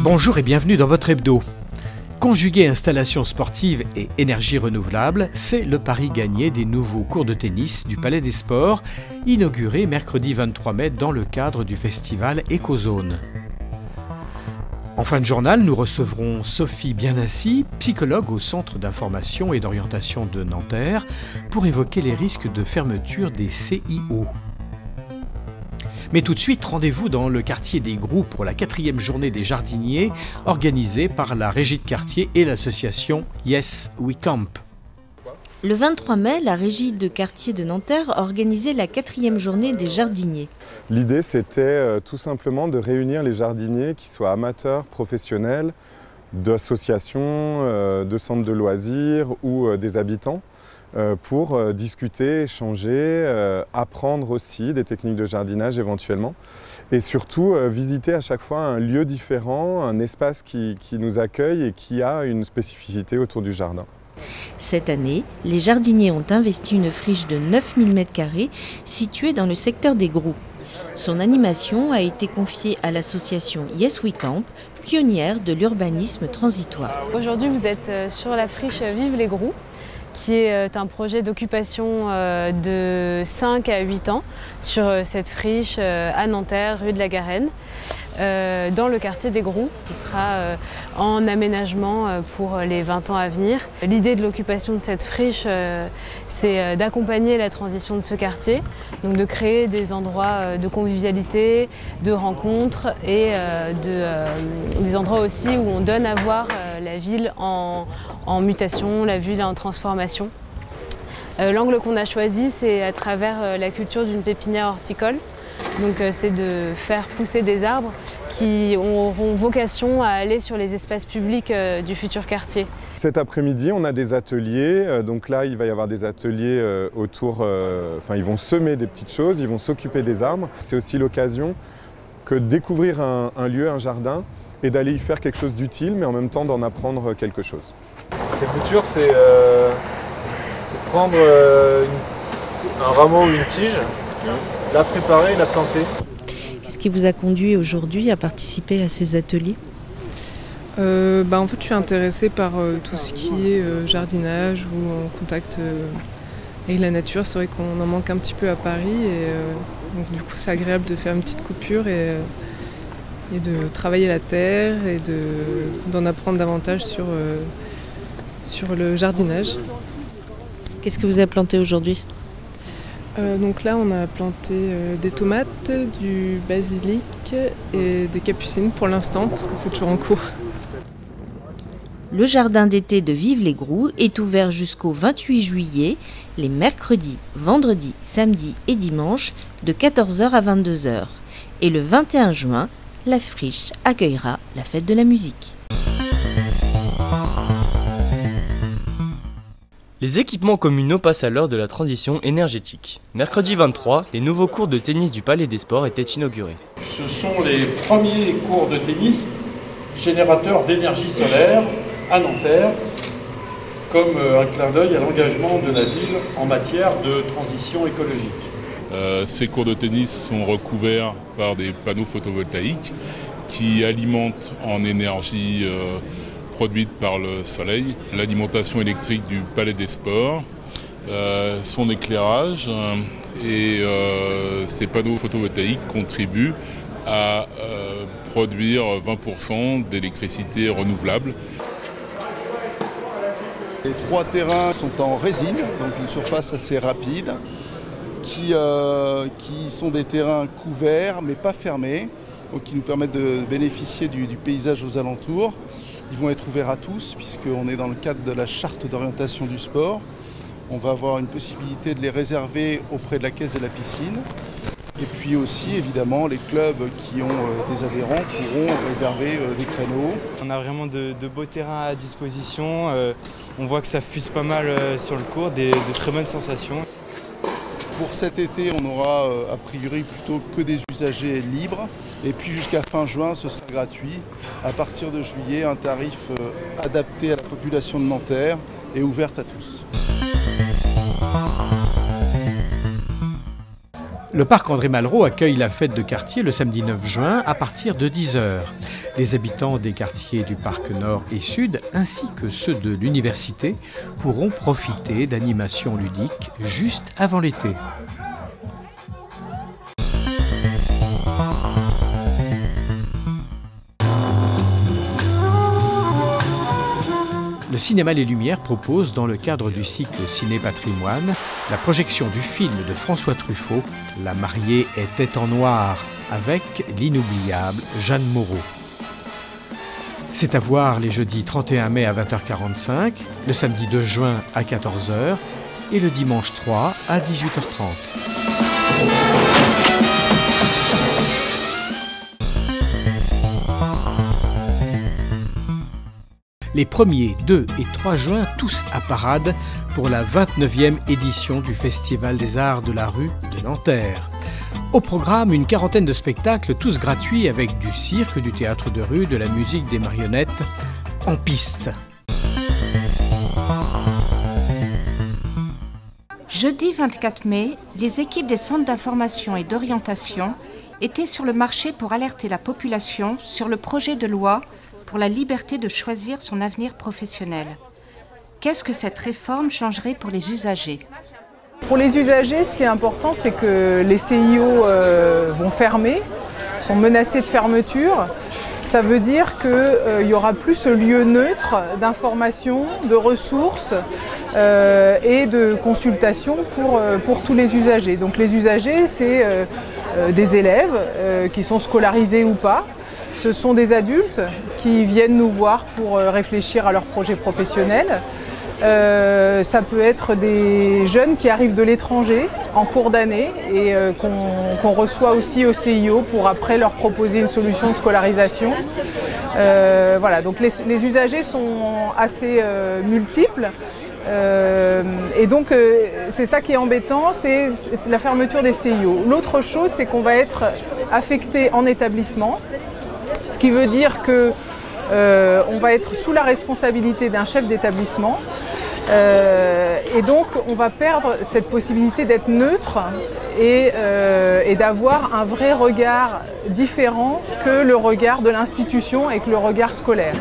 Bonjour et bienvenue dans votre hebdo. Conjuguer installation sportive et énergie renouvelable, c'est le pari gagné des nouveaux cours de tennis du Palais des Sports, inaugurés mercredi 23 mai dans le cadre du festival Ecozone. En fin de journal, nous recevrons Sophie Bienassi, psychologue au Centre d'information et d'orientation de Nanterre, pour évoquer les risques de fermeture des CIO. Mais tout de suite, rendez-vous dans le quartier des Groux pour la 4e journée des jardiniers organisée par la Régie de quartier et l'association Yes We Camp. Le 23 mai, la Régie de quartier de Nanterre organisait la 4e journée des jardiniers. L'idée, c'était tout simplement de réunir les jardiniers, qui soient amateurs, professionnels, d'associations, de centres de loisirs ou des habitants, pour discuter, échanger, apprendre aussi des techniques de jardinage éventuellement et surtout visiter à chaque fois un lieu différent, un espace qui nous accueille et qui a une spécificité autour du jardin. Cette année, les jardiniers ont investi une friche de 9000 m² située dans le secteur des Groux. Son animation a été confiée à l'association Yes We Camp, pionnière de l'urbanisme transitoire. Aujourd'hui, vous êtes sur la friche Vive les Groux, qui est un projet d'occupation de 5 à 8 ans sur cette friche à Nanterre, rue de la Garenne, dans le quartier des Groux, qui sera en aménagement pour les 20 ans à venir. L'idée de l'occupation de cette friche, c'est d'accompagner la transition de ce quartier, donc de créer des endroits de convivialité, de rencontres et des endroits aussi où on donne à voir la ville en mutation, la ville en transformation. L'angle qu'on a choisi, c'est à travers la culture d'une pépinière horticole. Donc c'est de faire pousser des arbres qui auront vocation à aller sur les espaces publics du futur quartier. Cet après-midi, on a des ateliers. Donc là, il va y avoir des ateliers autour... ils vont semer des petites choses, ils vont s'occuper des arbres. C'est aussi l'occasion que de découvrir un lieu, un jardin, et d'aller y faire quelque chose d'utile, mais en même temps d'en apprendre quelque chose. La couture, c'est prendre un rameau ou une tige, la préparer et la planter. Qu'est-ce qui vous a conduit aujourd'hui à participer à ces ateliers ? En fait, je suis intéressée par tout ce qui est jardinage ou en contact avec la nature. C'est vrai qu'on en manque un petit peu à Paris et donc, du coup, c'est agréable de faire une petite coupure et de travailler la terre et d'en apprendre davantage sur le jardinage. Qu'est-ce que vous avez planté aujourd'hui ? Donc là, on a planté des tomates, du basilic et des capucines pour l'instant, parce que c'est toujours en cours. Le jardin d'été de Vive les Groux est ouvert jusqu'au 28 juillet, les mercredis, vendredis, samedis et dimanches, de 14 h à 22 h. Et le 21 juin, la friche accueillera la fête de la musique. Les équipements communaux passent à l'heure de la transition énergétique. Mercredi 23, les nouveaux cours de tennis du Palais des Sports étaient inaugurés. Ce sont les premiers cours de tennis générateurs d'énergie solaire à Nanterre, comme un clin d'œil à l'engagement de la ville en matière de transition écologique. Ces cours de tennis sont recouverts par des panneaux photovoltaïques qui alimentent en énergie produite par le soleil, l'alimentation électrique du Palais des Sports, son éclairage et ces panneaux photovoltaïques contribuent à produire 20% d'électricité renouvelable. Les 3 terrains sont en résine, donc une surface assez rapide, qui sont des terrains couverts mais pas fermés, donc qui nous permettent de bénéficier du paysage aux alentours. Ils vont être ouverts à tous puisqu'on est dans le cadre de la charte d'orientation du sport. On va avoir une possibilité de les réserver auprès de la caisse de la piscine. Et puis aussi, évidemment, les clubs qui ont des adhérents pourront réserver des créneaux. On a vraiment de beaux terrains à disposition. On voit que ça fuse pas mal sur le court, de très bonnes sensations. Pour cet été, on aura a priori plutôt que des usagers libres. Et puis jusqu'à fin juin, ce sera gratuit. À partir de juillet, un tarif adapté à la population de Nanterre et ouvert à tous. Le parc André Malraux accueille la fête de quartier le samedi 9 juin à partir de 10 h. Les habitants des quartiers du parc Nord et Sud ainsi que ceux de l'université pourront profiter d'animations ludiques juste avant l'été. Le cinéma Les Lumières propose, dans le cadre du cycle Ciné Patrimoine, la projection du film de François Truffaut, La mariée était en noir, avec l'inoubliable Jeanne Moreau. C'est à voir les jeudis 31 mai à 20h45, le samedi 2 juin à 14 h et le dimanche 3 à 18h30. Les 1er, 2 et 3 juin, tous à Parade pour la 29e édition du Festival des Arts de la rue de Nanterre. Au programme, une quarantaine de spectacles, tous gratuits, avec du cirque, du théâtre de rue, de la musique, des marionnettes, en piste. Jeudi 24 mai, les équipes des centres d'information et d'orientation étaient sur le marché pour alerter la population sur le projet de loi pour la liberté de choisir son avenir professionnel. Qu'est-ce que cette réforme changerait pour les usagers ? Pour les usagers, ce qui est important, c'est que les CIO vont fermer, sont menacés de fermeture. Ça veut dire qu'il y aura plus ce lieu neutre d'information, de ressources et de consultation pour tous les usagers. Donc les usagers, c'est des élèves qui sont scolarisés ou pas. Ce sont des adultes qui viennent nous voir pour réfléchir à leur projet professionnel. Ça peut être des jeunes qui arrivent de l'étranger en cours d'année et qu'on reçoit aussi au CIO pour après leur proposer une solution de scolarisation. Voilà, donc les usagers sont assez multiples. Et donc c'est ça qui est embêtant, c'est la fermeture des CIO. L'autre chose, c'est qu'on va être affecté en établissement. Ce qui veut dire qu'on va être sous la responsabilité d'un chef d'établissement et donc on va perdre cette possibilité d'être neutre et d'avoir un vrai regard différent que le regard de l'institution et que le regard scolaire.